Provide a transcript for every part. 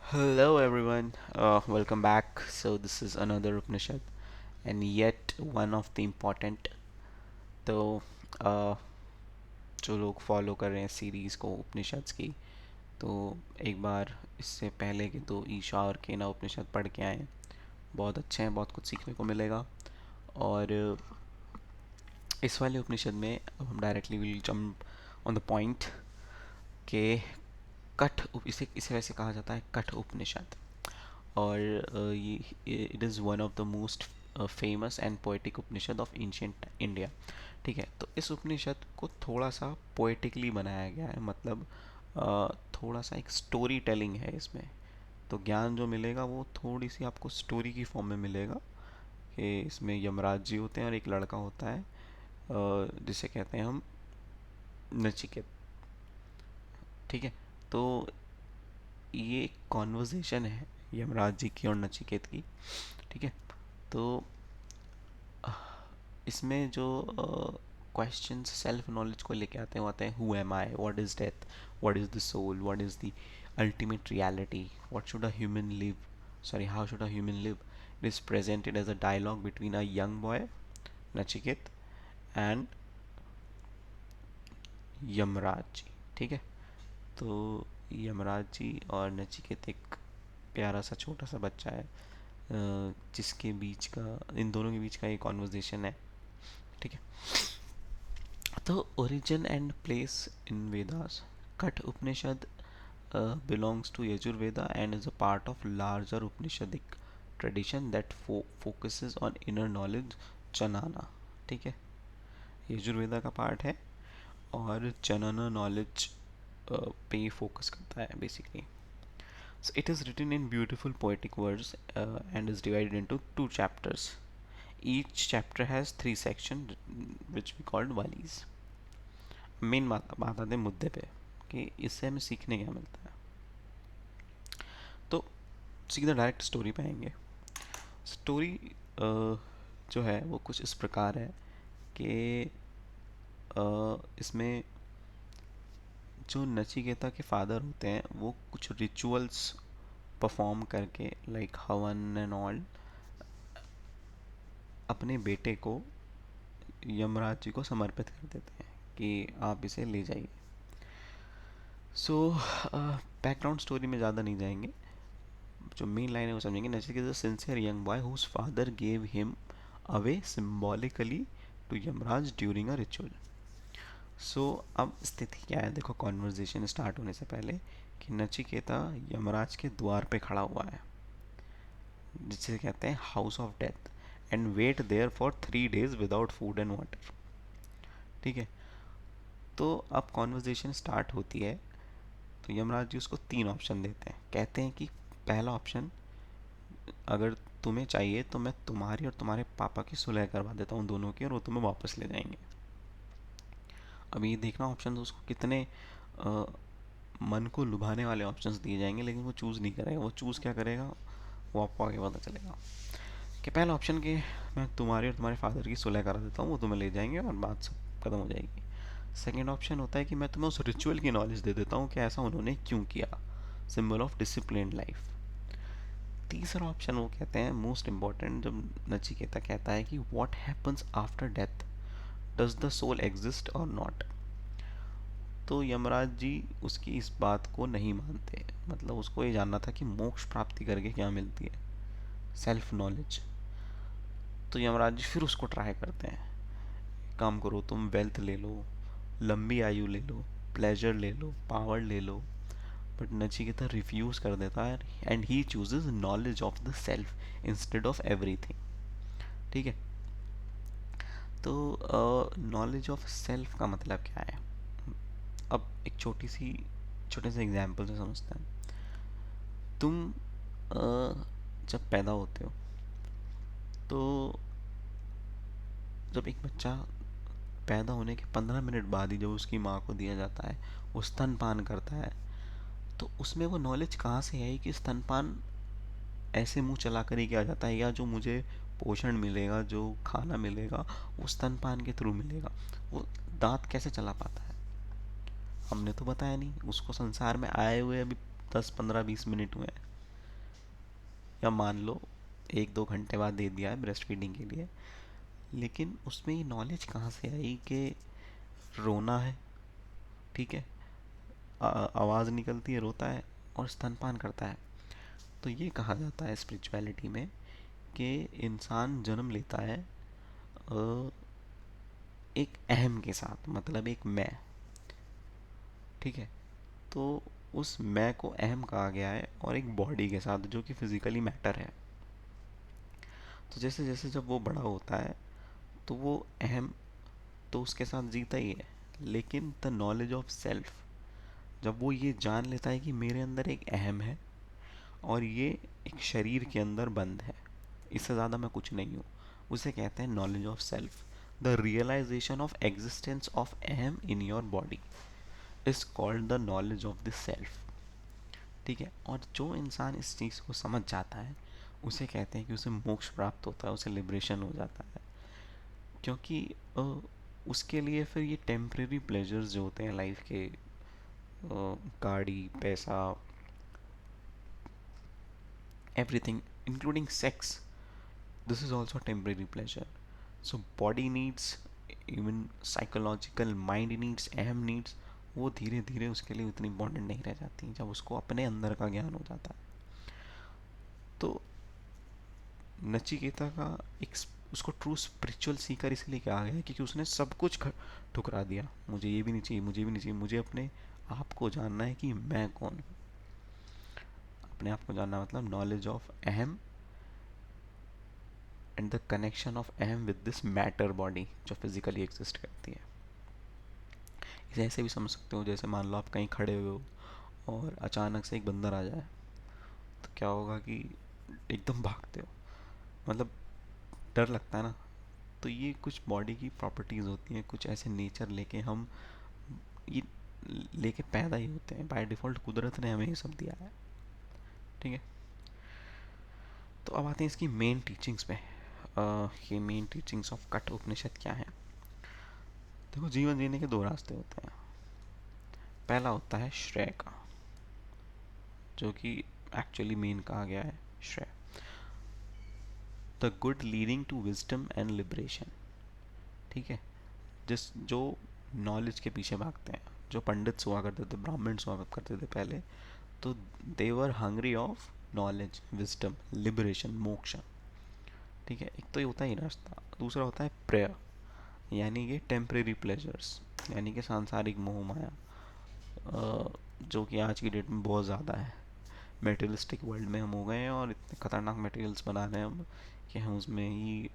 Hello everyone, welcome back. So this is another Upanishad and yet one of the important. तो uh, जो लोग follow कर रहे हैं सीरीज़ को उपनिषद्स की, तो एक बार इससे पहले कि तो ईशा और केना उपनिषद पढ़ के आए। बहुत अच्छे हैं, बहुत कुछ सीखने को मिलेगा। और इस वाले उपनिषद में अब हम directly will jump on the point के इसे इसे वैसे कहा जाता है कठ उपनिषद। और ये it is one of the most famous and poetic Upanishad of ancient India. ठीक है, तो इस उपनिषद को थोड़ा सा पोएटिकली बनाया गया है, मतलब थोड़ा सा एक स्टोरी टेलिंग है इसमें। तो ज्ञान जो मिलेगा वो थोड़ी सी आपको स्टोरी की फॉर्म में मिलेगा कि इसमें यमराज जी होते हैं और एक लड़का होता है, जिसे कहते हैं हम नचिकेत। ठीक है, तो ये कॉन्वर्जेशन है यमराज जी की और नचिकेत की। ठीक है, तो इसमें जो क्वेश्चंस सेल्फ नॉलेज को लेके आते हैं वो आते हैं: who am I, what is death, what is the soul, what is the ultimate reality, what should a human live, sorry how should a human live. It is presented as a dialogue between a young boy Nachiket and Yamraj ji. ठीक है, तो यमराज जी और नचिकेत एक प्यारा सा छोटा सा बच्चा है, जिसके बीच का, इन दोनों के बीच का एक कॉन्वर्जेशन है। ठीक है, तो origin and place in Vedas. Kat Upanishad belongs to Yajurveda and is a part of larger Upanishadic tradition that focuses on inner knowledge, Janana. ठीक है, यजुर्वेदा का पार्ट है और जनना नॉलेज पे फोकस करता है basically. So it is written in beautiful poetic words and is divided into two chapters. Each chapter has three sections which we called valis. Main बात आते हैं मुद्दे पे कि इससे हमें सीखने क्या मिलता है। तो सीधा डायरेक्ट स्टोरी पे आएंगे। स्टोरी जो है वो कुछ इस प्रकार है कि इसमें जो नचिकेता के फादर होते हैं वो कुछ रिचुअल्स परफॉर्म करके, लाइक हवन एंड ऑल, अपने बेटे को यमराज जी को समर्पित कर देते हैं कि आप इसे ले जाइए। सो बैकग्राउंड स्टोरी में ज़्यादा नहीं जाएंगे, जो मेन लाइन है वो समझेंगे. Nachiketa is a sincere young boy whose father gave him away symbolically to Yamraj during a ritual. So अब स्थिति क्या है, देखो कॉन्वर्जेशन स्टार्ट होने से पहले कि नचिकेता यमराज के द्वार पे खड़ा हुआ है, जिसे कहते हैं house of death, and wait there for 3 days without food and water. ठीक है, तो अब कॉन्वर्जेशन स्टार्ट होती है तो यमराज जी उसको 3 ऑप्शन देते हैं. कहते हैं कि पहला ऑप्शन, अगर तुम्हें चाहिए तो मैं तुम्हारी और तुम्हारे पापा की सुलह करवा देता हूँ दोनों की, और वो तुम्हें वापस ले जाएंगे. अब ये देखना ऑप्शन तो उसको कितने अ, मन को लुभाने वाले ऑप्शंस दिए जाएंगे, लेकिन वो चूज़ नहीं करेगा. वो चूज़ क्या करेगा वो आपको आगे पता चलेगा. कि पहला ऑप्शन कि मैं तुम्हारे और तुम्हारे फादर की सुलह करा देता हूँ, वो तुम्हें ले जाएंगे और बात सब खत्म हो जाएगी. सेकेंड ऑप्शन होता है कि मैं तुम्हें उस रिचुअल की नॉलेज दे देता हूँ कि ऐसा उन्होंने क्यों किया, सिंबल ऑफ डिसिप्लिन लाइफ. तीसरा ऑप्शन वो कहते हैं मोस्ट इम्पॉर्टेंट, जब नचिकेता कहता है कि what happens after death, does the soul exist और नॉट. तो यमराज जी उसकी इस बात को नहीं मानते, मतलब उसको ये जानना था कि मोक्ष प्राप्ति करके क्या मिलती है, सेल्फ नॉलेज. तो यमराज जी फिर उसको ट्राई करते हैं, काम करो तुम वेल्थ ले लो, लंबी आयु ले लो, प्लेजर ले लो, पावर ले लो. बट नचिकेता रिफ्यूज कर देता है and he chooses knowledge of the self instead of everything. ठीक है, तो नॉलेज ऑफ सेल्फ का मतलब क्या है. अब एक छोटे से एग्जाम्पल से समझते हैं. तुम जब पैदा होते हो तो जब एक बच्चा पैदा होने के 15 मिनट बाद ही जब उसकी माँ को दिया जाता है, वो स्तनपान करता है, तो उसमें वो नॉलेज कहाँ से आई कि स्तनपान ऐसे मुंह चला कर ही किया जाता है, या जो मुझे पोषण मिलेगा, जो खाना मिलेगा, वो स्तनपान के थ्रू मिलेगा. वो दांत कैसे चला पाता है, हमने तो बताया नहीं उसको. संसार में आए हुए अभी 10 15 20 मिनट हुए हैं. या मान लो 1-2 घंटे बाद दे दिया है ब्रेस्ट फीडिंग के लिए, लेकिन उसमें ये नॉलेज कहाँ से आई कि रोना है, ठीक है, आवाज़ निकलती है, रोता है और स्तनपान करता है। तो ये कहा जाता है स्पिरिचुअलिटी में कि इंसान जन्म लेता है अ, एक अहम के साथ, मतलब एक मैं, ठीक है। तो उस मैं को अहम कहा गया है और एक बॉडी के साथ जो कि फिजिकली मैटर है। तो जैसे जैसे जब वो बड़ा होता है तो वो अहम तो उसके साथ जीता ही है, लेकिन द नॉलेज ऑफ सेल्फ, जब वो ये जान लेता है कि मेरे अंदर एक अहम है और ये एक शरीर के अंदर बंद है, इससे ज़्यादा मैं कुछ नहीं हूँ, उसे कहते हैं knowledge of self. The realization of existence of aham in your body is called the knowledge of the self, ठीक है। और जो इंसान इस चीज़ को समझ जाता है उसे कहते हैं कि उसे मोक्ष प्राप्त होता है, उसे लिबरेशन हो जाता है। क्योंकि उसके लिए फिर ये टेम्परेरी प्लेजर्स जो होते हैं लाइफ के, गाड़ी, पैसा, everything including sex, this is also temporary pleasure. So body needs, even psychological mind needs, अहम नीड्स, वो धीरे धीरे उसके लिए उतनी इम्पॉर्टेंट नहीं रह जाती जब उसको अपने अंदर का ज्ञान हो जाता है। तो नचिकेता का एक उसको ट्रू स्पिरिचुअल सीकर इसलिए कहा गया है क्योंकि उसने सब कुछ ठुकरा दिया। मुझे ये भी नहीं चाहिए, मुझे भी नहीं चाहिए, मुझे अपने आप को जानना है कि मैं कौन हूँ। अपने आप को जानना मतलब नॉलेज ऑफ अहम एंड द कनेक्शन ऑफ अहम विद दिस मैटर बॉडी जो फिजिकली एग्जिस्ट करती है। इसे ऐसे भी समझ सकते हो, जैसे मान लो आप कहीं खड़े हुए हो और अचानक से एक बंदर आ जाए, तो क्या होगा कि एकदम भागते हो, मतलब डर लगता है ना। तो ये कुछ बॉडी की प्रॉपर्टीज़ होती हैं, कुछ ऐसे नेचर लेके हम ये लेके पैदा ही होते हैं बाय डिफ़ॉल्ट, कुदरत ने हमें ये सब दिया है, ठीक है। तो अब आते हैं इसकी मेन टीचिंग्स पे। ये मेन टीचिंग्स ऑफ कठ उपनिषद क्या है। देखो, जीवन जीने के दो रास्ते होते हैं। पहला होता है श्रेय का, जो कि एक्चुअली मेन कहा गया है, श्रेय, the good leading to wisdom and liberation, ठीक है। जिस जो नॉलेज के पीछे भागते हैं, जो पंडित हुआ करते थे, ब्राह्मण हुआ करते थे पहले, तो they were hungry of knowledge, wisdom, liberation, moksha, ठीक है। एक तो ये होता है ये रास्ता। दूसरा होता है प्रेयर, यानी कि टेम्परेरी प्लेजर्स, यानी कि सांसारिक मोह माया, जो कि आज की डेट में बहुत ज़्यादा है। मेटेरियलिस्टिक वर्ल्ड में हम हो गए हैं और इतने खतरनाक मटेरियल्स बना रहे हैं हम कि हम उसमें ही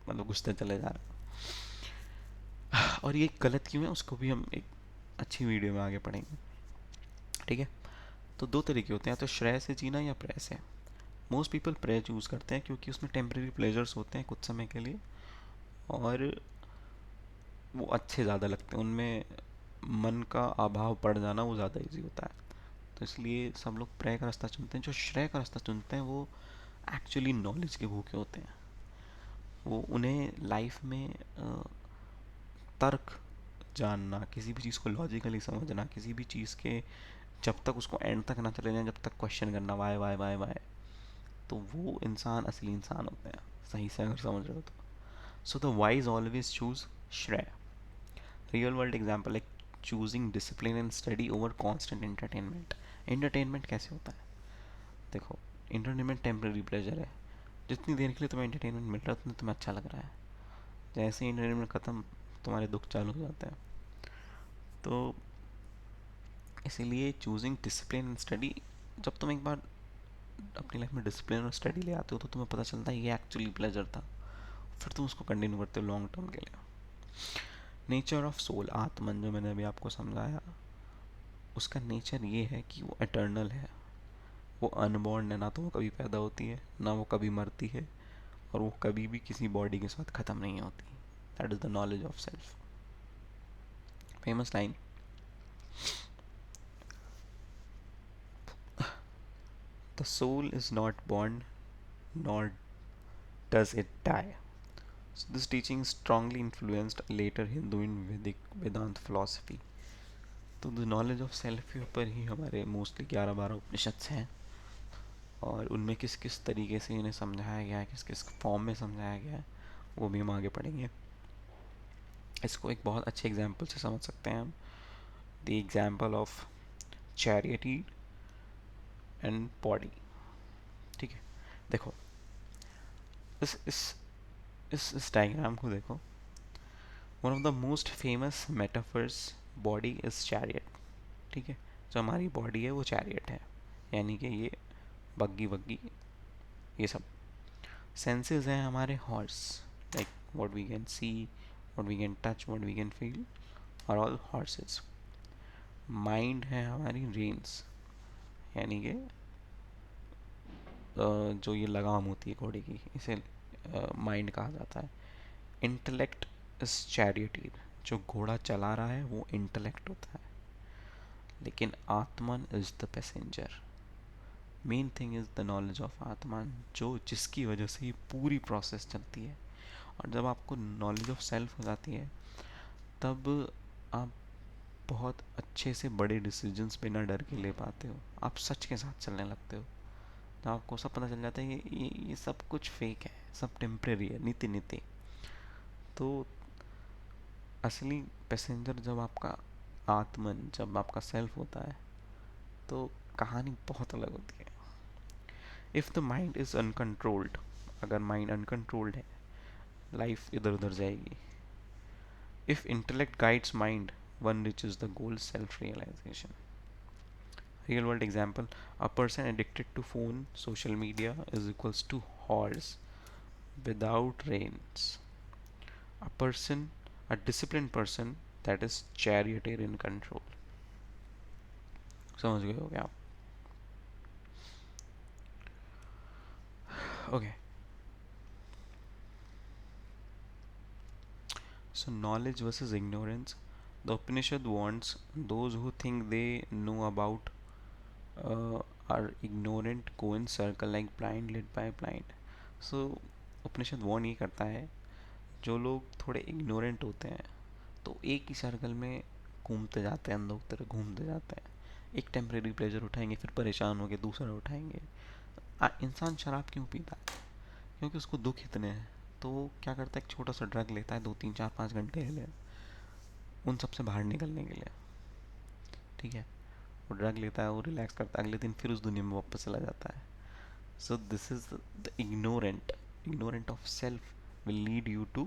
मतलब घुसते चले जा रहे हैं। और ये गलत क्यों है उसको भी हम एक अच्छी वीडियो में आगे पढ़ेंगे, ठीक है। तो दो तरीके होते हैं, तो श्रेय से जीना या प्रेय से। मोस्ट पीपल प्रेय चूज़ करते हैं क्योंकि उसमें टेम्परेरी प्लेजर्स होते हैं कुछ समय के लिए, और वो अच्छे ज़्यादा लगते हैं, उनमें मन का अभाव पड़ जाना वो ज़्यादा इजी होता है। तो इसलिए सब लोग प्रेय का रास्ता चुनते हैं। जो श्रेय का रास्ता चुनते हैं वो एक्चुअली नॉलेज के भूखे होते हैं। वो उन्हें लाइफ में तर्क जानना, किसी भी चीज़ को लॉजिकली समझना, किसी भी चीज़ के जब तक उसको एंड तक ना चले जाए, जब तक क्वेश्चन करना वाई वाई वाई वाई, तो वो इंसान असली इंसान होते हैं, सही से अगर समझ रहे हो तो। So the wise always choose shreya. Real world example, like choosing discipline and study over constant entertainment. Entertainment कैसे होता है, देखो, एंटरटेनमेंट टेम्प्रेरी प्लेजर है, जितनी देर के लिए तुम्हें एंटरटेनमेंट मिल रहा है उतना तुम्हें अच्छा लग रहा है। जैसे ही एंटरटेनमेंट ख़त्म, तुम्हारे दुख चालू हो जाते हैं। तो इसीलिए चूजिंग डिसिप्लिन एंड स्टडी, जब तुम एक बार अपनी लाइफ में डिसिप्लिन और स्टडी ले आते हो तो तुम्हें पता चलता है ये एक्चुअली प्लेजर था, फिर तुम उसको कंटिन्यू करते हो लॉन्ग टर्म के लिए। नेचर ऑफ सोल, आत्मन, जो मैंने अभी आपको समझाया, उसका नेचर ये है कि वो एटर्नल है, वो अनबॉर्न है, ना तो वो कभी पैदा होती है ना वो कभी मरती है, और वो कभी भी किसी बॉडी के साथ ख़त्म नहीं होती। That is the knowledge of self. Famous line, the soul is not born nor does it die. So this teaching strongly influenced later Hindu and Vedic Vedant philosophy. तो द नॉलेज ऑफ सेल्फ के ऊपर ही हमारे mostly 11-12 उपनिषद हैं। और उनमें किस किस तरीके से इन्हें समझाया गया है, किस किस फॉर्म में समझाया गया है, वो भी हम आगे पढ़ेंगे। इसको एक बहुत अच्छे एग्जाम्पल से समझ सकते हैं हम, the example of charity and body. ठीक है, देखो इस इस इस डायग्राम को देखो। One of the most famous metaphors body is chariot. ठीक है, जो हमारी बॉडी है वो चैरियट है, यानी कि ये बग्गी वग्गी ये सब। सेंसेस हैं हमारे horse, like what we can see, what we can touch, what we can feel, are all horses. Mind है हमारी रेन्स, यानी कि जो ये लगाम होती है घोड़े की, इसे माइंड कहा जाता है। इंटेलेक्ट इज चैरियटी, जो घोड़ा चला रहा है वो इंटेलेक्ट होता है। लेकिन आत्मन is the passenger. Main thing is the knowledge of आत्मन, जो जिसकी वजह से ये पूरी प्रोसेस चलती है। और जब आपको नॉलेज ऑफ सेल्फ हो जाती है, तब आप बहुत अच्छे से बड़े डिसीजंस बिना डर के ले पाते हो। आप सच के साथ चलने लगते हो। तो आपको सब पता चल जाता है ये सब कुछ फेक है, सब टेम्परेरी है, नीति नीति। तो असली पैसेंजर जब आपका आत्मन, जब आपका सेल्फ होता है, तो कहानी बहुत अलग होती है। If the mind is uncontrolled, अगर माइंड अनकंट्रोल्ड है, लाइफ इधर उधर जाएगी। If intellect guides mind, one reaches the goal self realization. Real world example, a person addicted to phone social media is equals to horse without reins. A person, a disciplined person, that is charioteer in control. समझ गए हो क्या आप? Okay, so knowledge versus ignorance. The Upanishad warns those who think they know about are ignorant, go in circle like blind led by blind. So Upanishad warn ये करता है, जो लोग थोड़े इग्नोरेंट होते हैं तो एक ही सर्कल में घूमते जाते हैं, अंधों की तरह घूमते जाते हैं। एक टेम्परेरी प्लेजर उठाएंगे, फिर परेशान होकर दूसरा उठाएंगे। इंसान शराब क्यों पीता है? क्योंकि उसको दुख इतने हैं। तो वो क्या करता है, एक छोटा सा ड्रग लेता है, 2 3 4 5 घंटे के लिए, उन सब से बाहर निकलने के लिए। ठीक है, वो ड्रग लेता है, वो रिलैक्स करता है, अगले दिन फिर उस दुनिया में वापस चला जाता है। So this is the ignorant of self will lead you to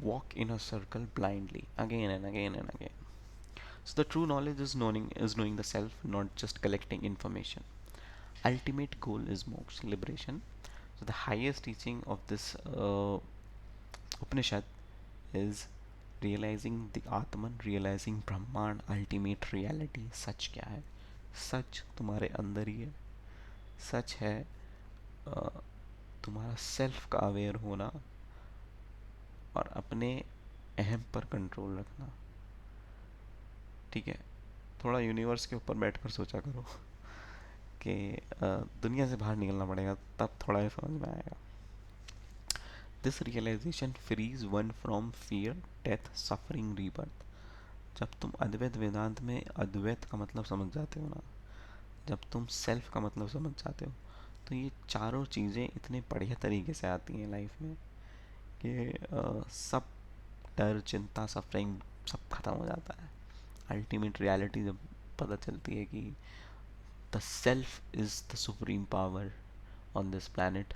walk in a circle blindly again and again and again. So the true knowledge is knowing the self, not just collecting information. Ultimate goal is moksha, liberation. So the highest teaching of this Upanishad is realizing the Atman, realizing Brahman, ultimate reality. सच क्या है? सच तुम्हारे अंदर ही है। सच है तुम्हारा self का aware होना और अपने अहम पर कंट्रोल रखना। ठीक है, थोड़ा यूनिवर्स के ऊपर बैठकर सोचा करो कि दुनिया से बाहर निकलना पड़ेगा, तब थोड़ा ये समझ में आएगा। This realization frees one from fear, death, suffering, rebirth. जब तुम अद्वैत वेदांत में अद्वैत का मतलब समझ जाते हो ना, जब तुम सेल्फ का मतलब समझ जाते हो, तो ये चारों चीज़ें इतने बढ़िया तरीके से आती हैं लाइफ में कि सब डर, चिंता, सफरिंग सब खत्म हो जाता है। अल्टीमेट रियलिटी जब पता चलती है कि the self is the supreme power on this planet,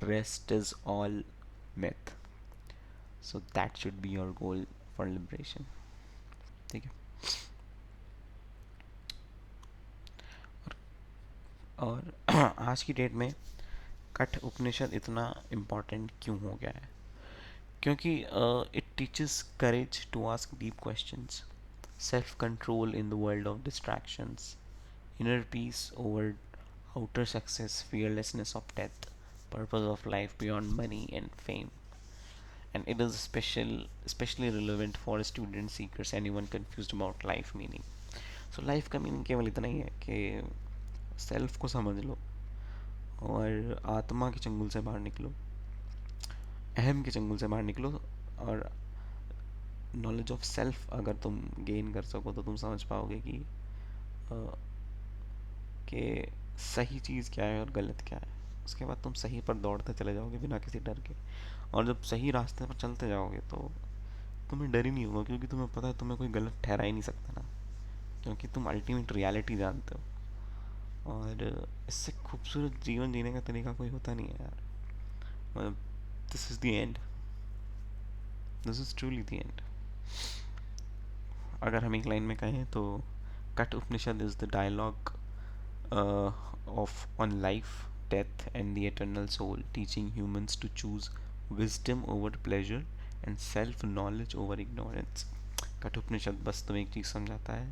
rest is all myth. So that should be your goal for liberation. ठीक है, और आज की डेट में कठ उपनिषद इतना इम्पोर्टेंट क्यों हो गया है? क्योंकि it teaches courage to ask deep questions, self control in the world of distractions, inner peace over outer success, fearlessness of death, purpose of life beyond money and fame. And it is especially relevant for student seekers, anyone confused about life meaning. So life का meaning केवल इतना ही है कि self को समझ लो और आत्मा के चंगुल से बाहर निकलो, अहम के चंगुल से बाहर निकलो। और नॉलेज ऑफ सेल्फ अगर तुम गेन कर सको तो तुम समझ पाओगे कि सही चीज़ क्या है और गलत क्या है। उसके बाद तुम सही पर दौड़ते चले जाओगे बिना किसी डर के। और जब सही रास्ते पर चलते जाओगे तो तुम्हें डर ही नहीं होगा, क्योंकि तुम्हें पता है तुम्हें कोई गलत ठहरा ही नहीं सकता ना, क्योंकि तुम अल्टीमेट रियलिटी जानते हो। और इससे खूबसूरत जीवन जीने का तरीका कोई होता नहीं है यार। मतलब this is the end, this is truly the end. अगर हम एक लाइन में कहें तो Katha Upanishad is the dialogue of on life, death, and the eternal soul, teaching humans to choose wisdom over pleasure and self-knowledge over ignorance. Kathopanishad बस तुम्हें एक चीज़ समझाता है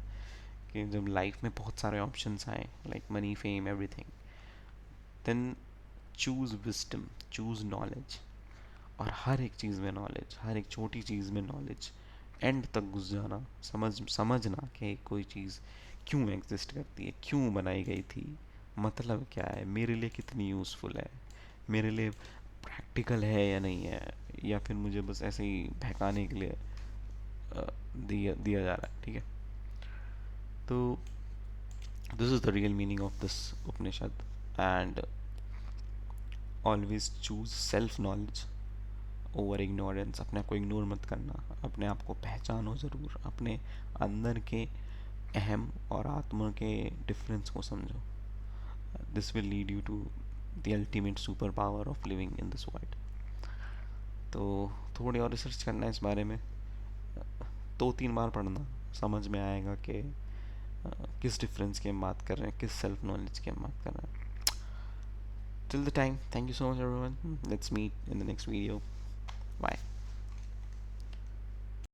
कि जब लाइफ में बहुत सारे ऑप्शंस आए, like money, fame, everything, then choose wisdom, choose knowledge. और हर एक चीज़ में नॉलेज, हर एक छोटी चीज़ में नॉलेज, एंड तक घुस जाना, समझना कि कोई चीज़ क्यों एग्जिस्ट करती है, क्यों बनाई गई थी, मतलब क्या है, मेरे लिए कितनी यूज़फुल है, मेरे लिए प्रैक्टिकल है या नहीं है, या फिर मुझे बस ऐसे ही बहकाने के लिए दिया दिया जा रहा है। ठीक है, तो this is the real meaning of this Upanishad. And always choose self knowledge over ignorance. अपने आप को इग्नोर मत करना, अपने आप को पहचानो ज़रूर, अपने अंदर के अहम और आत्मा के डिफरेंस को समझो। This will lead you to the ultimate super power of living in this world. तो थोड़ी और रिसर्च करना है इस बारे में, 2-3 बार पढ़ना, समझ में आएगा कि किस डिफरेंस की हम बात कर रहे हैं, किस सेल्फ नॉलेज की हम बात कर रहे हैं। Till the time, thank you so much everyone. Let's meet in the next video. Bye.